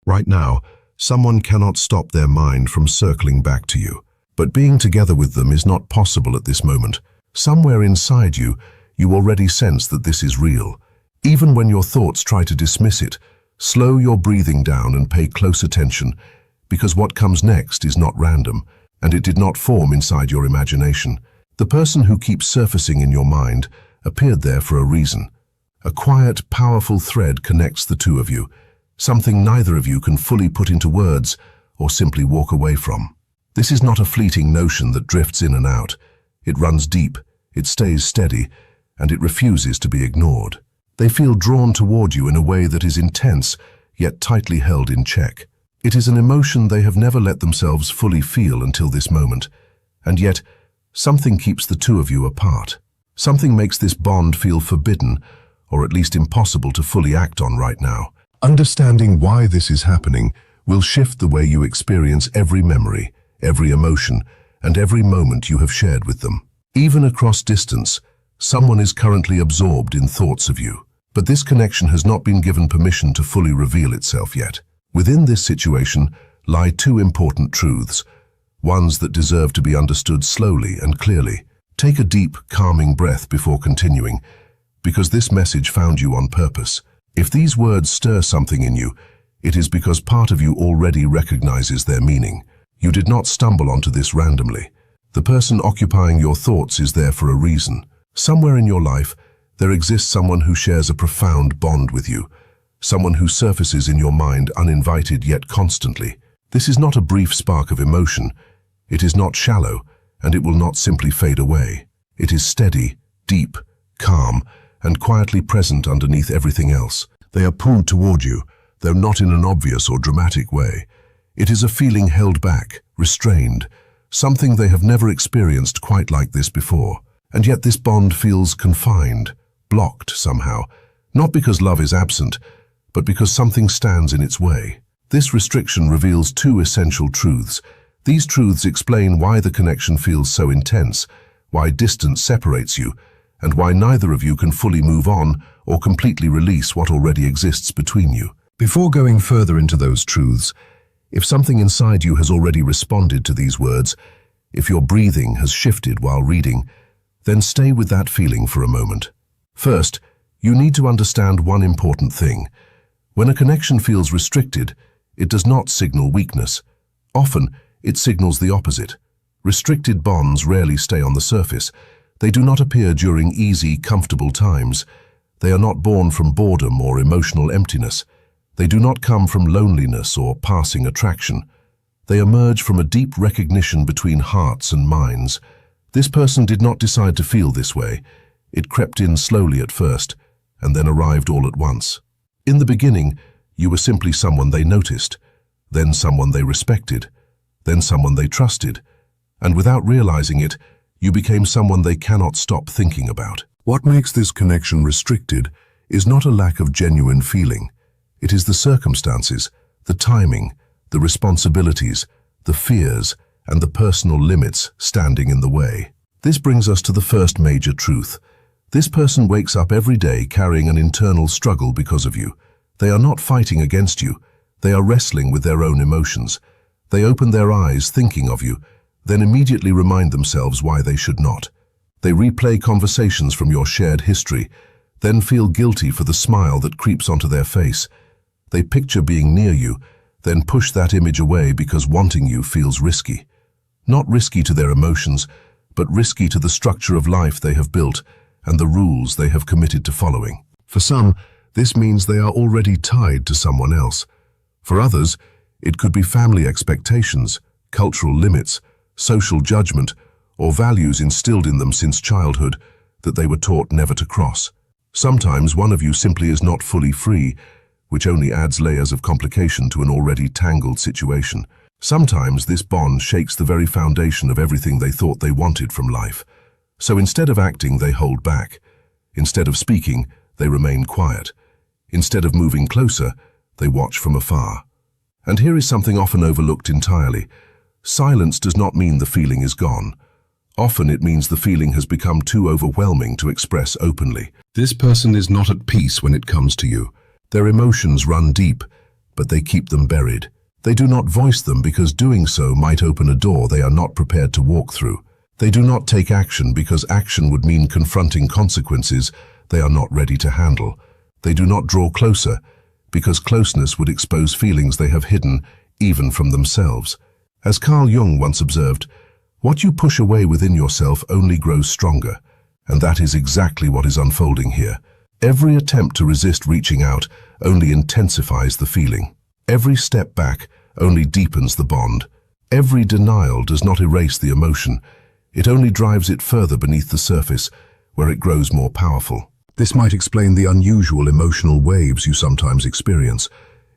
Right now, someone cannot stop their mind from circling back to you. But being together with them is not possible at this moment. Somewhere inside you, you already sense that this is real. Even when your thoughts try to dismiss it, slow your breathing down and pay close attention, because what comes next is not random, and it did not form inside your imagination. The person who keeps surfacing in your mind appeared there for a reason. A quiet, powerful thread connects the two of you, something neither of you can fully put into words or simply walk away from. This is not a fleeting notion that drifts in and out. It runs deep, it stays steady, and it refuses to be ignored. They feel drawn toward you in a way that is intense, yet tightly held in check. It is an emotion they have never let themselves fully feel until this moment, and yet something keeps the two of you apart. Something makes this bond feel forbidden, or at least impossible to fully act on right now. Understanding why this is happening will shift the way you experience every memory, every emotion, and every moment you have shared with them. Even across distance, someone is currently absorbed in thoughts of you. But this connection has not been given permission to fully reveal itself yet. Within this situation lie two important truths, ones that deserve to be understood slowly and clearly. Take a deep, calming breath before continuing, because this message found you on purpose. If these words stir something in you, it is because part of you already recognizes their meaning. You did not stumble onto this randomly. The person occupying your thoughts is there for a reason. Somewhere in your life, there exists someone who shares a profound bond with you, someone who surfaces in your mind uninvited yet constantly. This is not a brief spark of emotion. It is not shallow, and it will not simply fade away. It is steady, deep, calm, and quietly present underneath everything else. They are pulled toward you, though not in an obvious or dramatic way. It is a feeling held back, restrained, something they have never experienced quite like this before. And yet this bond feels confined, blocked somehow, not because love is absent, but because something stands in its way. This restriction reveals two essential truths. These truths explain why the connection feels so intense, why distance separates you, and why neither of you can fully move on or completely release what already exists between you. Before going further into those truths, if something inside you has already responded to these words, if your breathing has shifted while reading, then stay with that feeling for a moment. First, you need to understand one important thing. When a connection feels restricted, it does not signal weakness. Often, it signals the opposite. Restricted bonds rarely stay on the surface. They do not appear during easy, comfortable times. They are not born from boredom or emotional emptiness. They do not come from loneliness or passing attraction. They emerge from a deep recognition between hearts and minds. This person did not decide to feel this way. It crept in slowly at first, and then arrived all at once. In the beginning, you were simply someone they noticed, then someone they respected, then someone they trusted, and without realizing it, you became someone they cannot stop thinking about. What makes this connection restricted is not a lack of genuine feeling. It is the circumstances, the timing, the responsibilities, the fears, and the personal limits standing in the way. This brings us to the first major truth. This person wakes up every day carrying an internal struggle because of you. They are not fighting against you. They are wrestling with their own emotions. They open their eyes thinking of you, then immediately remind themselves why they should not. They replay conversations from your shared history, then feel guilty for the smile that creeps onto their face. They picture being near you, then push that image away because wanting you feels risky. Not risky to their emotions, but risky to the structure of life they have built and the rules they have committed to following. For some, this means they are already tied to someone else. For others, it could be family expectations, cultural limits, social judgment, or values instilled in them since childhood that they were taught never to cross. Sometimes one of you simply is not fully free, which only adds layers of complication to an already tangled situation. Sometimes this bond shakes the very foundation of everything they thought they wanted from life. So instead of acting, they hold back. Instead of speaking, they remain quiet. Instead of moving closer, they watch from afar. And here is something often overlooked entirely. Silence does not mean the feeling is gone. Often it means the feeling has become too overwhelming to express openly. This person is not at peace when it comes to you. Their emotions run deep, but they keep them buried. They do not voice them because doing so might open a door they are not prepared to walk through. They do not take action because action would mean confronting consequences they are not ready to handle. They do not draw closer because closeness would expose feelings they have hidden even from themselves. As Carl Jung once observed, what you push away within yourself only grows stronger, and that is exactly what is unfolding here. Every attempt to resist reaching out only intensifies the feeling. Every step back only deepens the bond. Every denial does not erase the emotion. It only drives it further beneath the surface, where it grows more powerful. This might explain the unusual emotional waves you sometimes experience.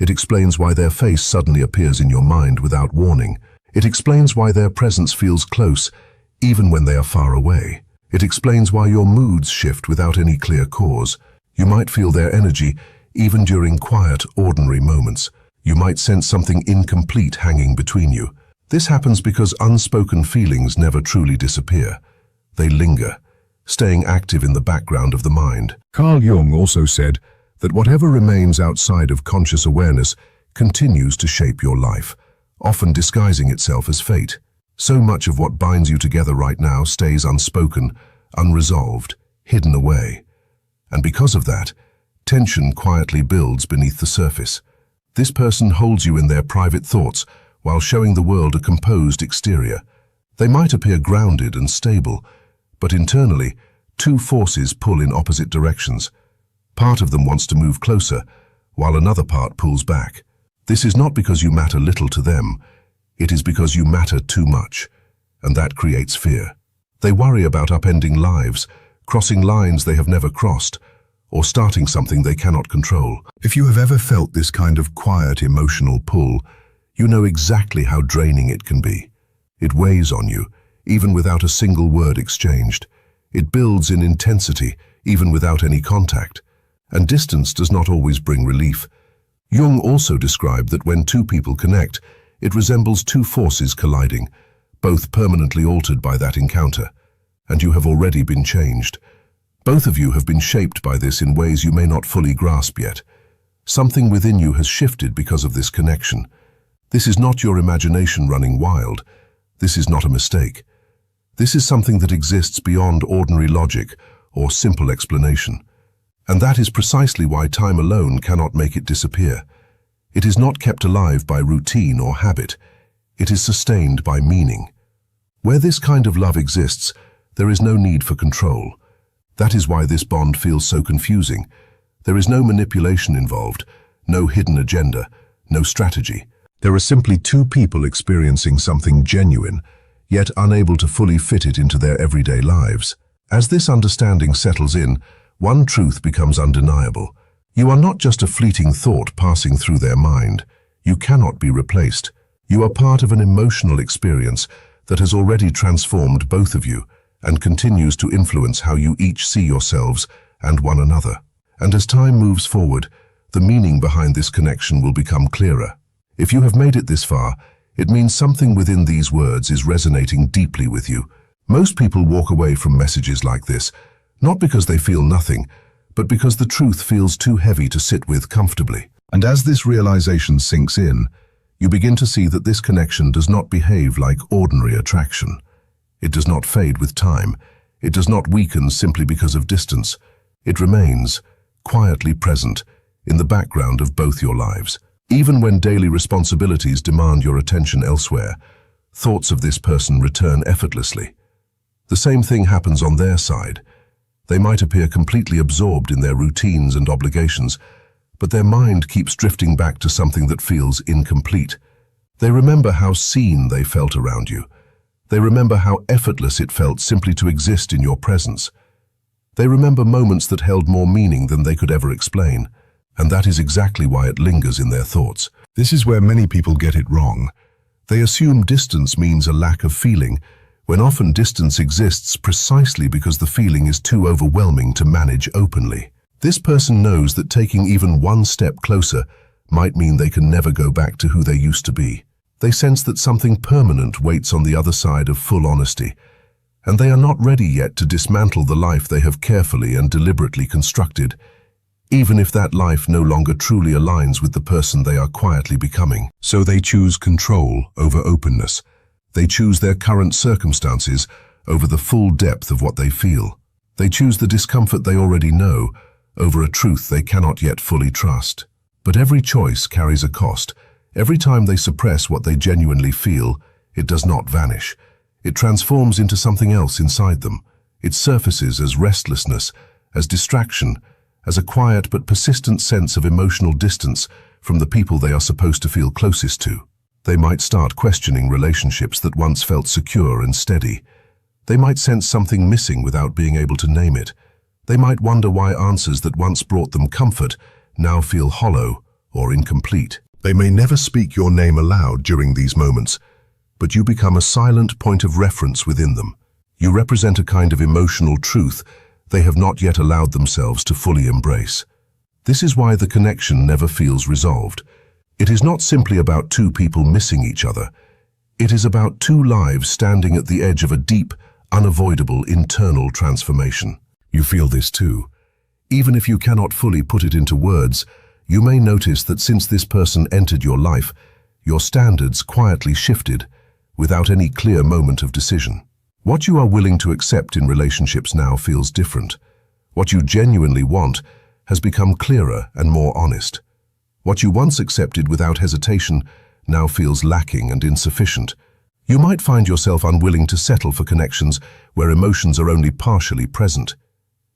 It explains why their face suddenly appears in your mind without warning. It explains why their presence feels close, even when they are far away. It explains why your moods shift without any clear cause. You might feel their energy, even during quiet, ordinary moments. You might sense something incomplete hanging between you. This happens because unspoken feelings never truly disappear. They linger, staying active in the background of the mind. Carl Jung also said that whatever remains outside of conscious awareness continues to shape your life, often disguising itself as fate. So much of what binds you together right now stays unspoken, unresolved, hidden away. And because of that, tension quietly builds beneath the surface. This person holds you in their private thoughts while showing the world a composed exterior. They might appear grounded and stable, but internally, two forces pull in opposite directions. Part of them wants to move closer, while another part pulls back. This is not because you matter little to them. It is because you matter too much, and that creates fear. They worry about upending lives, crossing lines they have never crossed, or starting something they cannot control. If you have ever felt this kind of quiet emotional pull, you know exactly how draining it can be. It weighs on you, even without a single word exchanged. It builds in intensity, even without any contact. And distance does not always bring relief. Jung also described that when two people connect, it resembles two forces colliding, both permanently altered by that encounter. And you have already been changed. Both of you have been shaped by this in ways you may not fully grasp yet. Something within you has shifted because of this connection. This is not your imagination running wild. This is not a mistake. This is something that exists beyond ordinary logic or simple explanation. And that is precisely why time alone cannot make it disappear. It is not kept alive by routine or habit. It is sustained by meaning. Where this kind of love exists, there is no need for control. That is why this bond feels so confusing. There is no manipulation involved, no hidden agenda, no strategy. There are simply two people experiencing something genuine, yet unable to fully fit it into their everyday lives. As this understanding settles in, one truth becomes undeniable. You are not just a fleeting thought passing through their mind. You cannot be replaced. You are part of an emotional experience that has already transformed both of you and continues to influence how you each see yourselves and one another. And as time moves forward, the meaning behind this connection will become clearer. If you have made it this far, it means something within these words is resonating deeply with you. Most people walk away from messages like this, not because they feel nothing, but because the truth feels too heavy to sit with comfortably. And as this realization sinks in, you begin to see that this connection does not behave like ordinary attraction. It does not fade with time. It does not weaken simply because of distance. It remains, quietly present, in the background of both your lives. Even when daily responsibilities demand your attention elsewhere, thoughts of this person return effortlessly. The same thing happens on their side. They might appear completely absorbed in their routines and obligations, but their mind keeps drifting back to something that feels incomplete. They remember how seen they felt around you. They remember how effortless it felt simply to exist in your presence. They remember moments that held more meaning than they could ever explain, and that is exactly why it lingers in their thoughts. This is where many people get it wrong. They assume distance means a lack of feeling, when often distance exists precisely because the feeling is too overwhelming to manage openly. This person knows that taking even one step closer might mean they can never go back to who they used to be. They sense that something permanent waits on the other side of full honesty, and they are not ready yet to dismantle the life they have carefully and deliberately constructed. even if that life no longer truly aligns with the person they are quietly becoming. So they choose control over openness. They choose their current circumstances over the full depth of what they feel. They choose the discomfort they already know over a truth they cannot yet fully trust. But every choice carries a cost. Every time they suppress what they genuinely feel, it does not vanish. It transforms into something else inside them. It surfaces as restlessness, as distraction, as a quiet but persistent sense of emotional distance from the people they are supposed to feel closest to. They might start questioning relationships that once felt secure and steady. They might sense something missing without being able to name it. They might wonder why answers that once brought them comfort now feel hollow or incomplete. They may never speak your name aloud during these moments, but you become a silent point of reference within them. You represent a kind of emotional truth they have not yet allowed themselves to fully embrace. This is why the connection never feels resolved. It is not simply about two people missing each other. It is about two lives standing at the edge of a deep, unavoidable internal transformation. You feel this too. Even if you cannot fully put it into words, you may notice that since this person entered your life, your standards quietly shifted without any clear moment of decision. What you are willing to accept in relationships now feels different. What you genuinely want has become clearer and more honest. What you once accepted without hesitation now feels lacking and insufficient. You might find yourself unwilling to settle for connections where emotions are only partially present.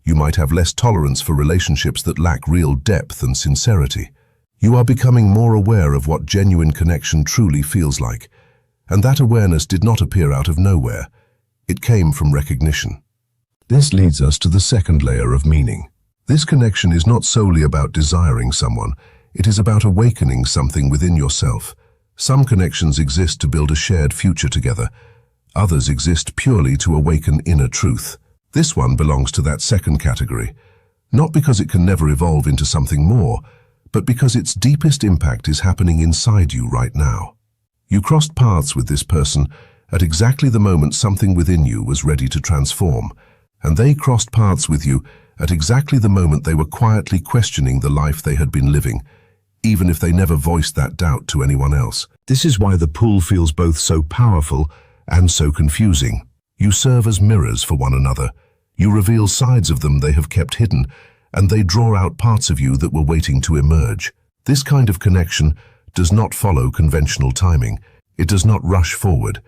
You might have less tolerance for relationships that lack real depth and sincerity. You are becoming more aware of what genuine connection truly feels like, and that awareness did not appear out of nowhere. It came from recognition. This leads us to the second layer of meaning. This connection is not solely about desiring someone, it is about awakening something within yourself. Some connections exist to build a shared future together. Others exist purely to awaken inner truth. This one belongs to that second category, not because it can never evolve into something more, but because its deepest impact is happening inside you right now. You crossed paths with this person at exactly the moment something within you was ready to transform, and they crossed paths with you at exactly the moment they were quietly questioning the life they had been living, even if they never voiced that doubt to anyone else. This is why the pull feels both so powerful and so confusing. You serve as mirrors for one another. You reveal sides of them they have kept hidden, and they draw out parts of you that were waiting to emerge. This kind of connection does not follow conventional timing. It does not rush forward.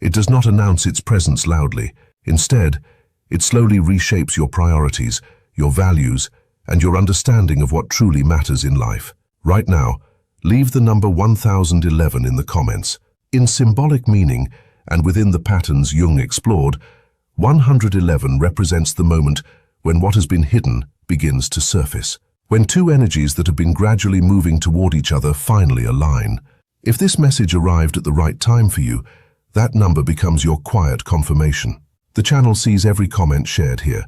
It does not announce its presence loudly. Instead, it slowly reshapes your priorities, your values, and your understanding of what truly matters in life. Right now, leave the number 1011 in the comments. In symbolic meaning, and within the patterns Jung explored, 111 represents the moment when what has been hidden begins to surface. When two energies that have been gradually moving toward each other finally align. If this message arrived at the right time for you, that number becomes your quiet confirmation. The channel sees every comment shared here.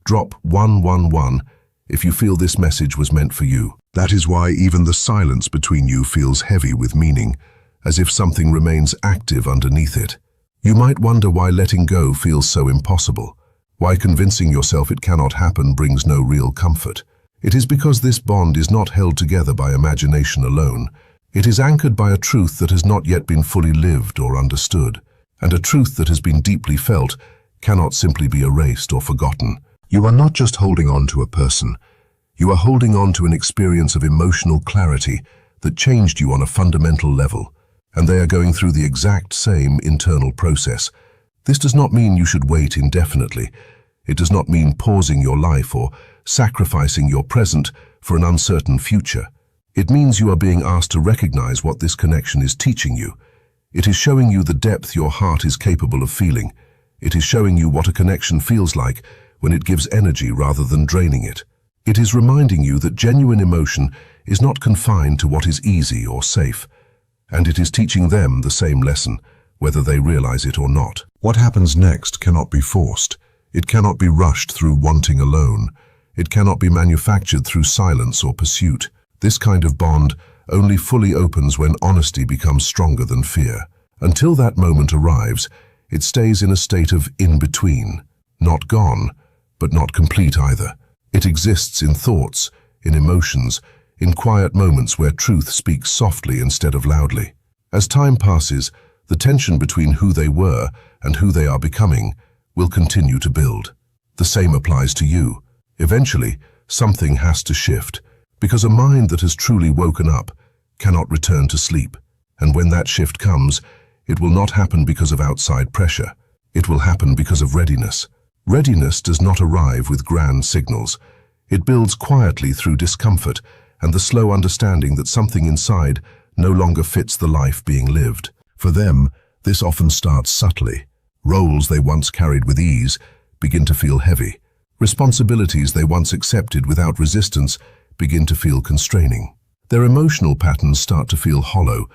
Drop 111 if you feel this message was meant for you. That is why even the silence between you feels heavy with meaning, as if something remains active underneath it. You might wonder why letting go feels so impossible, why convincing yourself it cannot happen brings no real comfort. It is because this bond is not held together by imagination alone. It is anchored by a truth that has not yet been fully lived or understood, and a truth that has been deeply felt cannot simply be erased or forgotten. You are not just holding on to a person. You are holding on to an experience of emotional clarity that changed you on a fundamental level, and they are going through the exact same internal process. This does not mean you should wait indefinitely. It does not mean pausing your life or sacrificing your present for an uncertain future. It means you are being asked to recognize what this connection is teaching you. It is showing you the depth your heart is capable of feeling. It is showing you what a connection feels like when it gives energy rather than draining it. It is reminding you that genuine emotion is not confined to what is easy or safe, and it is teaching them the same lesson, whether they realize it or not. What happens next cannot be forced. It cannot be rushed through wanting alone. It cannot be manufactured through silence or pursuit. This kind of bond only fully opens when honesty becomes stronger than fear. Until that moment arrives, it stays in a state of in-between, not gone, but not complete either. It exists in thoughts, in emotions, in quiet moments where truth speaks softly instead of loudly. As time passes, the tension between who they were and who they are becoming will continue to build. The same applies to you. Eventually, something has to shift, because a mind that has truly woken up cannot return to sleep. And when that shift comes, it will not happen because of outside pressure. It will happen because of readiness. Readiness does not arrive with grand signals. It builds quietly through discomfort and the slow understanding that something inside no longer fits the life being lived. For them, this often starts subtly. Roles they once carried with ease begin to feel heavy. Responsibilities they once accepted without resistance begin to feel constraining. Their emotional patterns start to feel hollow,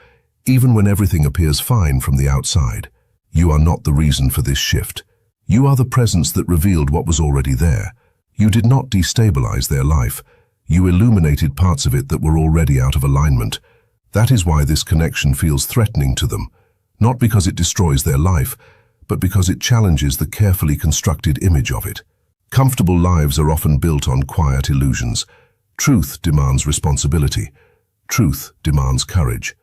even when everything appears fine from the outside. You are not the reason for this shift. You are the presence that revealed what was already there. You did not destabilize their life. You illuminated parts of it that were already out of alignment. That is why this connection feels threatening to them, not because it destroys their life, but because it challenges the carefully constructed image of it. Comfortable lives are often built on quiet illusions. Truth demands responsibility. Truth demands courage.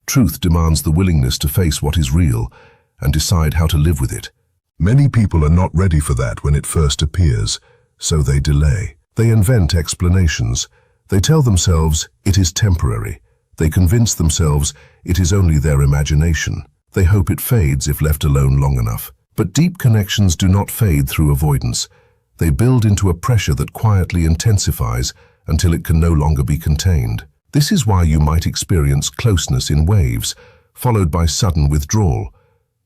Truth demands the willingness to face what is real and decide how to live with it. Many people are not ready for that when it first appears, so they delay. They invent explanations. They tell themselves it is temporary. They convince themselves it is only their imagination. They hope it fades if left alone long enough. But deep connections do not fade through avoidance. They build into a pressure that quietly intensifies until it can no longer be contained. This is why you might experience closeness in waves, followed by sudden withdrawal.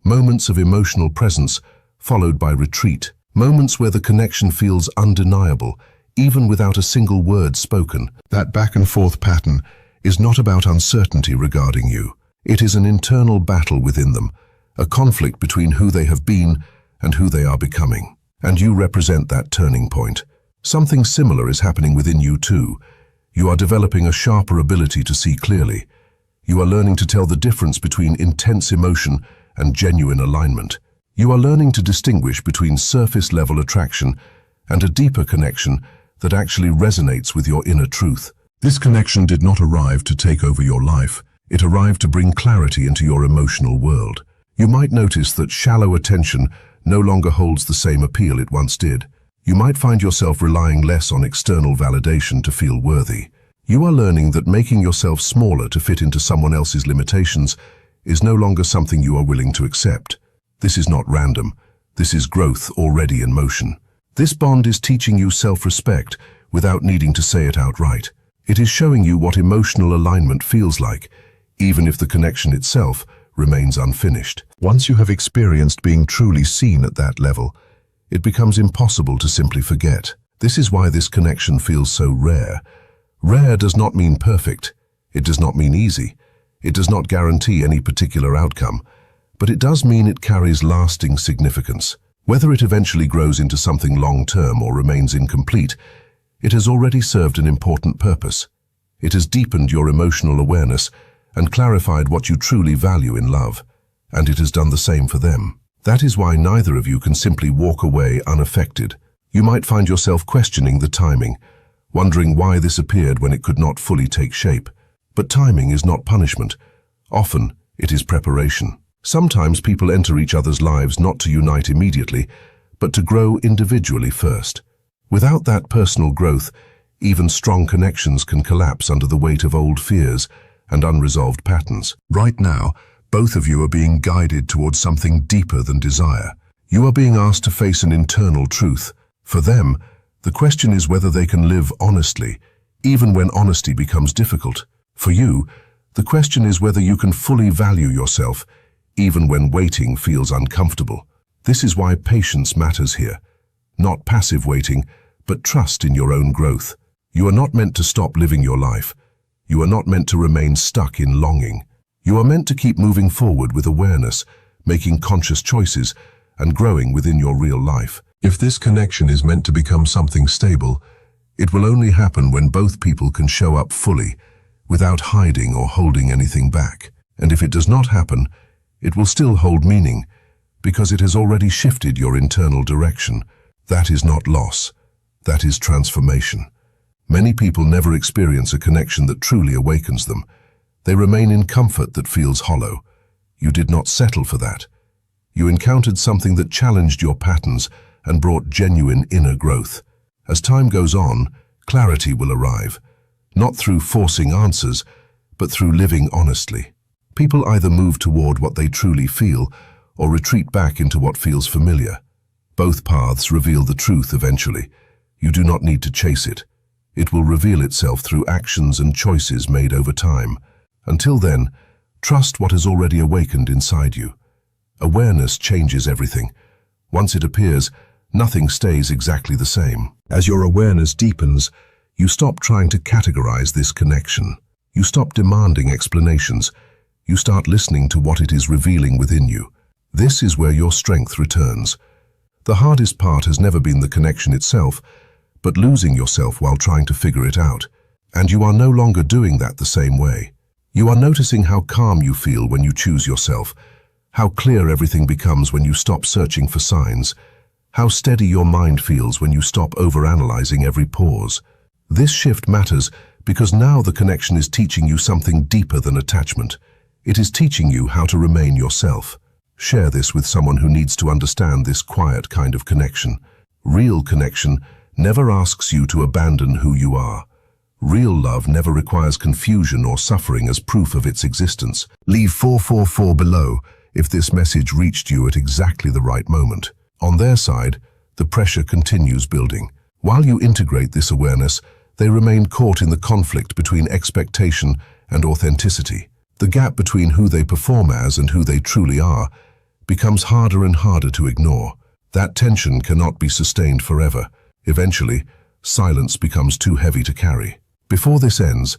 Moments of emotional presence, followed by retreat. Moments where the connection feels undeniable, even without a single word spoken. That back and forth pattern is not about uncertainty regarding you. It is an internal battle within them, a conflict between who they have been and who they are becoming. And you represent that turning point. Something similar is happening within you too. You are developing a sharper ability to see clearly. You are learning to tell the difference between intense emotion and genuine alignment. You are learning to distinguish between surface-level attraction and a deeper connection that actually resonates with your inner truth. This connection did not arrive to take over your life. It arrived to bring clarity into your emotional world. You might notice that shallow attention no longer holds the same appeal it once did. You might find yourself relying less on external validation to feel worthy. You are learning that making yourself smaller to fit into someone else's limitations is no longer something you are willing to accept. This is not random. This is growth already in motion. This bond is teaching you self-respect without needing to say it outright. It is showing you what emotional alignment feels like, even if the connection itself remains unfinished. Once you have experienced being truly seen at that level, it becomes impossible to simply forget. This is why this connection feels so rare. Rare does not mean perfect. It does not mean easy. It does not guarantee any particular outcome. But it does mean it carries lasting significance. Whether it eventually grows into something long-term or remains incomplete, it has already served an important purpose. It has deepened your emotional awareness and clarified what you truly value in love. And it has done the same for them. That is why neither of you can simply walk away unaffected. You might find yourself questioning the timing, wondering why this appeared when it could not fully take shape. But timing is not punishment. Often, it is preparation. Sometimes people enter each other's lives not to unite immediately, but to grow individually first. Without that personal growth, even strong connections can collapse under the weight of old fears and unresolved patterns. Right now, both of you are being guided towards something deeper than desire. You are being asked to face an internal truth. For them, the question is whether they can live honestly, even when honesty becomes difficult. For you, the question is whether you can fully value yourself, even when waiting feels uncomfortable. This is why patience matters here. Not passive waiting, but trust in your own growth. You are not meant to stop living your life. You are not meant to remain stuck in longing. You are meant to keep moving forward with awareness, making conscious choices, and growing within your real life. If this connection is meant to become something stable, it will only happen when both people can show up fully, without hiding or holding anything back. And if it does not happen, it will still hold meaning, because it has already shifted your internal direction. That is not loss. That is transformation. Many people never experience a connection that truly awakens them. They remain in comfort that feels hollow. You did not settle for that. You encountered something that challenged your patterns and brought genuine inner growth. As time goes on, clarity will arrive, not through forcing answers, but through living honestly. People either move toward what they truly feel or retreat back into what feels familiar. Both paths reveal the truth eventually. You do not need to chase it. It will reveal itself through actions and choices made over time. Until then, trust what has already awakened inside you. Awareness changes everything. Once it appears, nothing stays exactly the same. As your awareness deepens, you stop trying to categorize this connection. You stop demanding explanations. You start listening to what it is revealing within you. This is where your strength returns. The hardest part has never been the connection itself, but losing yourself while trying to figure it out. And you are no longer doing that the same way. You are noticing how calm you feel when you choose yourself, how clear everything becomes when you stop searching for signs, how steady your mind feels when you stop overanalyzing every pause. This shift matters because now the connection is teaching you something deeper than attachment. It is teaching you how to remain yourself. Share this with someone who needs to understand this quiet kind of connection. Real connection never asks you to abandon who you are. Real love never requires confusion or suffering as proof of its existence. Leave 444 below if this message reached you at exactly the right moment. On their side, the pressure continues building. While you integrate this awareness, they remain caught in the conflict between expectation and authenticity. The gap between who they perform as and who they truly are becomes harder and harder to ignore. That tension cannot be sustained forever. Eventually, silence becomes too heavy to carry. Before this ends,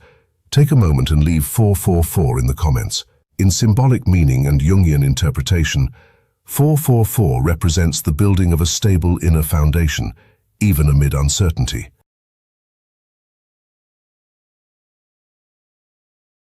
take a moment and leave 444 in the comments. In symbolic meaning and Jungian interpretation, 444 represents the building of a stable inner foundation, even amid uncertainty.